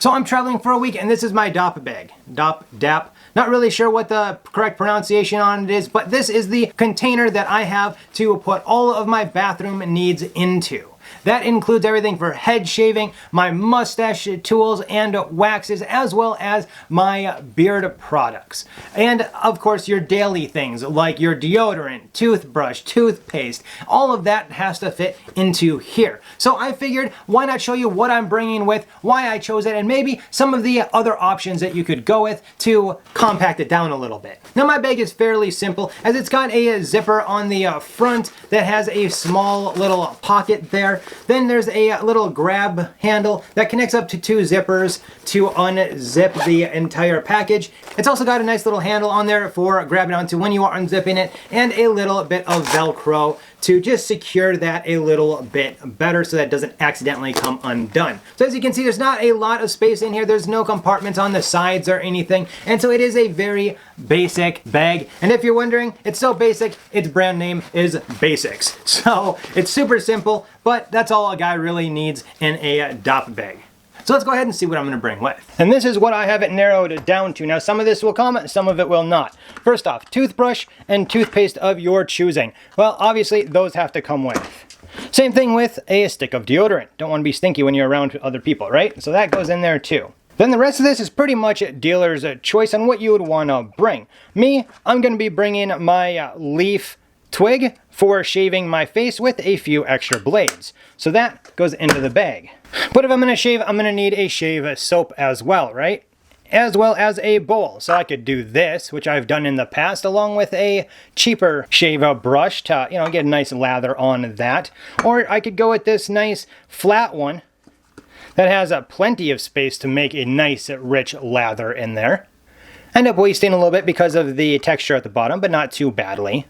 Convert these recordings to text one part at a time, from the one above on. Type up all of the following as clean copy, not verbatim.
So I'm traveling for a week and this is my Dop bag. Dap. Not really sure what the correct pronunciation on it is, but this is the container that I have to put all of my bathroom needs into. That includes everything for head shaving, my mustache tools and waxes, as well as my beard products. And of course your daily things like your deodorant, toothbrush, toothpaste, all of that has to fit into here. So I figured why not show you what I'm bringing with, why I chose it, and maybe some of the other options that you could go with to compact it down a little bit. Now my bag is fairly simple as it's got a zipper on the front that has a small little pocket there. Then there's a little grab handle that connects up to two zippers to unzip the entire package. It's also got a nice little handle on there for grabbing onto when you are unzipping it, and a little bit of Velcro to just secure that a little bit better so that it doesn't accidentally come undone. So as you can see, there's not a lot of space in here. There's no compartments on the sides or anything. And so it is a very basic bag. And if you're wondering, it's so basic, its brand name is Basics. So it's super simple, but that's all a guy really needs in a Dop bag. So let's go ahead and see what I'm going to bring with. And this is what I have it narrowed down to. Now some of this will come, some of it will not. First off, toothbrush and toothpaste of your choosing. Well, obviously those have to come with. Same thing with a stick of deodorant. Don't want to be stinky when you're around other people, right? So that goes in there too. Then the rest of this is pretty much dealer's choice on what you would want to bring. Me, I'm going to be bringing my leaf twig for shaving my face with a few extra blades. So that goes into the bag. But if I'm going to shave, I'm going to need a shave soap as well, right? As well as a bowl. So I could do this, which I've done in the past, along with a cheaper shave brush to, get a nice lather on that. Or I could go with this nice flat one that has plenty of space to make a nice rich lather in there. End up wasting a little bit because of the texture at the bottom, but not too badly.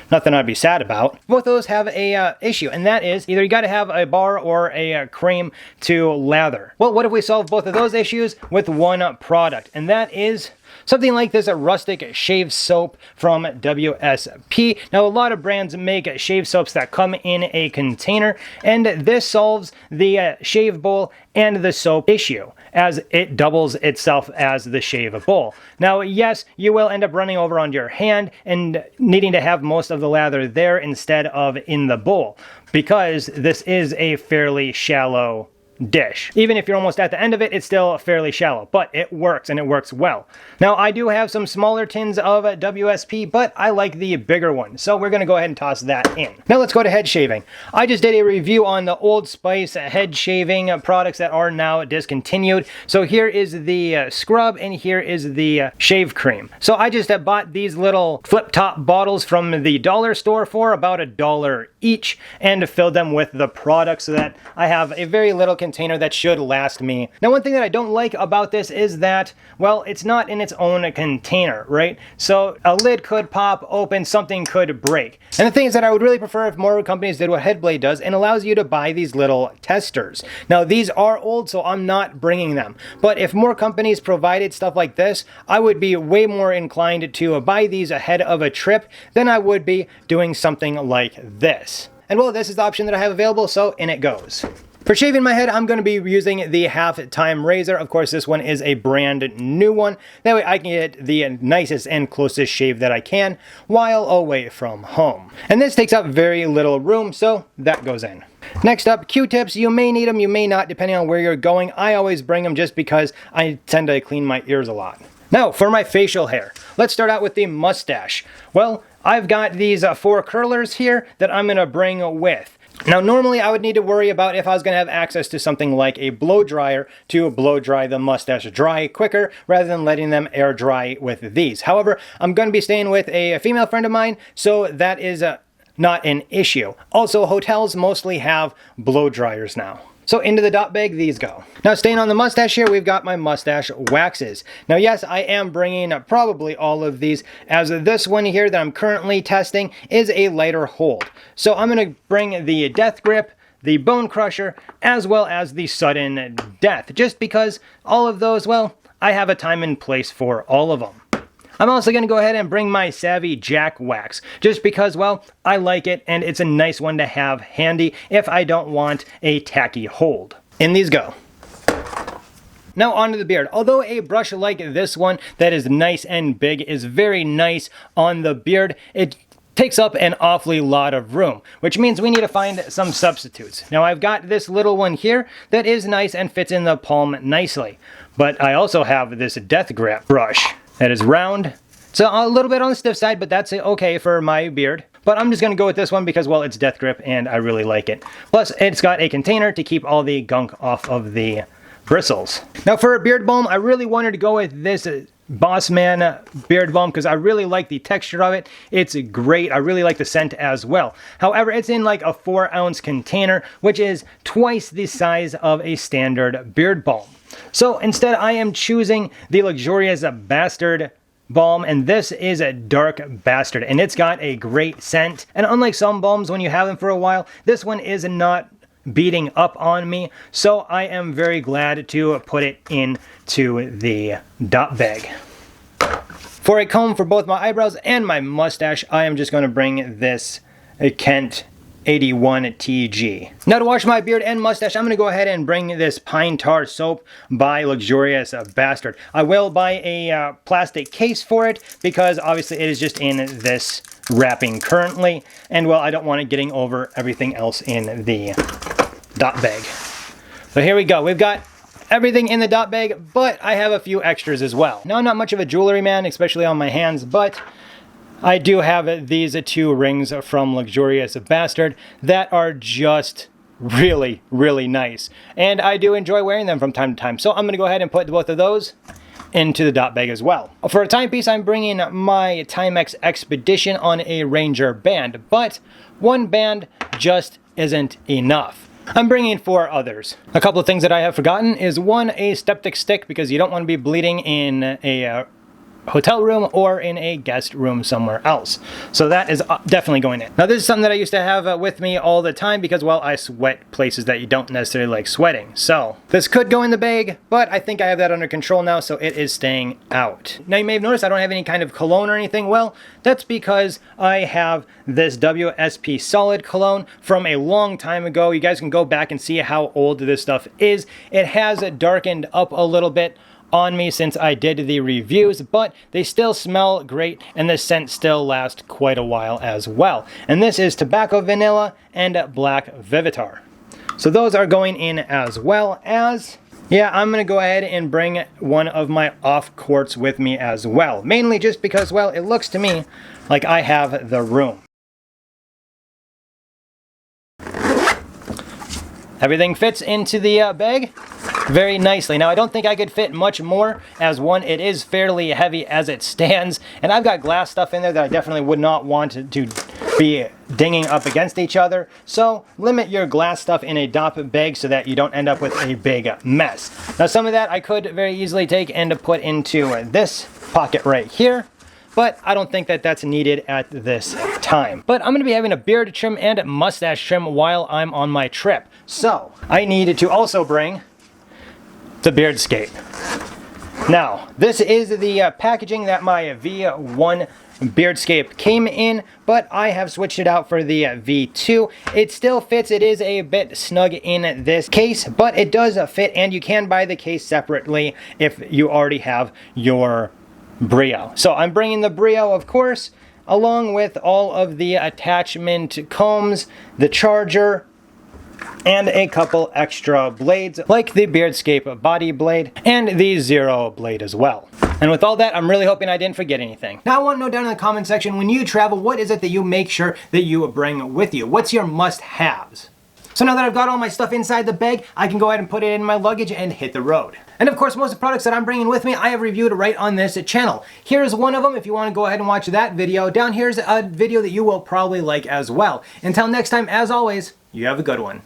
Nothing I'd be sad about. Both of those have a issue, and that is either you got to have a bar or a cream to lather. Well, what if we solve both of those issues with one product? And that is something like this rustic shave soap from WSP. Now, a lot of brands make shave soaps that come in a container, and this solves the shave bowl and the soap issue, as it doubles itself as the shave bowl. Now, yes, you will end up running over on your hand and needing to have most of the lather there instead of in the bowl, because this is a fairly shallow dish. Even if you're almost at the end of it, it's still fairly shallow, but it works, and it works well. Now, I do have some smaller tins of WSP, but I like the bigger one, so we're going to go ahead and toss that in. Now let's go to head shaving. I just did a review on the Old Spice head shaving products that are now discontinued. So here is the scrub, and here is the shave cream. So I just bought these little flip-top bottles from the dollar store for about $1 each, and filled them with the product so that I have a very little container that should last me. Now, one thing that I don't like about this is that, well, it's not in its own container, right? So a lid could pop open, something could break. And the thing is that I would really prefer if more companies did what Headblade does and allows you to buy these little testers. Now, these are old, so I'm not bringing them. But if more companies provided stuff like this, I would be way more inclined to buy these ahead of a trip than I would be doing something like this. And well, this is the option that I have available, so in it goes. For shaving my head, I'm going to be using the half-time razor. Of course, this one is a brand new one. That way I can get the nicest and closest shave that I can while away from home. And this takes up very little room, so that goes in. Next up, Q-tips. You may need them, you may not, depending on where you're going. I always bring them just because I tend to clean my ears a lot. Now, for my facial hair. Let's start out with the mustache. Well, I've got these 4 curlers here that I'm going to bring with. Now, normally I would need to worry about if I was going to have access to something like a blow dryer to blow dry the mustache dry quicker rather than letting them air dry with these. However, I'm going to be staying with a female friend of mine, so that is not an issue. Also, hotels mostly have blow dryers now. So into the Dop bag these go. Now staying on the mustache here, we've got my mustache waxes. Now yes, I am bringing probably all of these, as this one here that I'm currently testing is a lighter hold. So I'm going to bring the Death Grip, the Bone Crusher, as well as the Sudden Death, just because all of those, well, I have a time and place for all of them. I'm also going to go ahead and bring my Savvy Jack Wax, just because, well, I like it and it's a nice one to have handy if I don't want a tacky hold. In these go. Now onto the beard. Although a brush like this one that is nice and big is very nice on the beard, it takes up an awfully lot of room, which means we need to find some substitutes. Now I've got this little one here that is nice and fits in the palm nicely, but I also have this death grip brush that is round. It's a little bit on the stiff side, but that's okay for my beard. But I'm just going to go with this one because, well, it's death grip and I really like it. Plus, it's got a container to keep all the gunk off of the bristles. Now for a beard balm, I really wanted to go with this Boss Man beard balm because I really like the texture of it. It's great. I really like the scent as well. However, it's in like a 4-ounce container, which is twice the size of a standard beard balm. So instead, I am choosing the Luxurious Bastard balm, and this is a Dark Bastard, and it's got a great scent. And unlike some balms, when you have them for a while, this one is not beating up on me, so I am very glad to put it into the Dop Bag. For a comb for both my eyebrows and my mustache, I am just going to bring this Kent 81 TG. Now to wash my beard and mustache, I'm going to go ahead and bring this Pine Tar soap by Luxurious Bastard. I will buy a plastic case for it because obviously it is just in this wrapping currently, and well, I don't want it getting over everything else in the Dop Bag. So here we go. We've got everything in the Dop Bag, but I have a few extras as well. Now I'm not much of a jewelry man, especially on my hands, but I do have these 2 rings from Luxurious Bastard that are just really, really nice. And I do enjoy wearing them from time to time. So I'm going to go ahead and put both of those into the Dop Bag as well. For a timepiece, I'm bringing my Timex Expedition on a Ranger band, but one band just isn't enough. I'm bringing 4 others. A couple of things that I have forgotten is 1, a septic stick, because you don't want to be bleeding in a hotel room or in a guest room somewhere else. So that is definitely going in. Now this is something that I used to have with me all the time because, well, I sweat places that you don't necessarily like sweating. So this could go in the bag, but I think I have that under control now, so it is staying out. Now you may have noticed I don't have any kind of cologne or anything. Well, that's because I have this WSP Solid cologne from a long time ago. You guys can go back and see how old this stuff is. It has darkened up a little bit on me since I did the reviews, but they still smell great and the scent still lasts quite a while as well. And this is Tobacco Vanilla and Black Vivitar. So those are going in as well as, yeah, I'm going to go ahead and bring one of my off quarts with me as well. Mainly just because, well, it looks to me like I have the room. Everything fits into the bag very nicely. Now I don't think I could fit much more, as one, it is fairly heavy as it stands, and I've got glass stuff in there that I definitely would not want to be dinging up against each other. So limit your glass stuff in a Dop bag so that you don't end up with a big mess. Now some of that I could very easily take and put into this pocket right here, but I don't think that that's needed at this time. But I'm going to be having a beard trim and mustache trim while I'm on my trip. So I needed to also bring the Beardscape. Now, this is the packaging that my V1 Beardscape came in, but I have switched it out for the V2. It still fits. It is a bit snug in this case, but it does fit, and you can buy the case separately if you already have your Brio. So I'm bringing the Brio, of course, along with all of the attachment combs, the charger, and a couple extra blades like the Beardscape body blade and the Zero blade as well. And with all that, I'm really hoping I didn't forget anything. Now I want to know down in the comment section, when you travel, what is it that you make sure that you bring with you? What's your must-haves? So now that I've got all my stuff inside the bag, I can go ahead and put it in my luggage and hit the road. And of course, most of the products that I'm bringing with me, I have reviewed right on this channel. Here's one of them if you want to go ahead and watch that video. Down here's a video that you will probably like as well. Until next time, as always, you have a good one.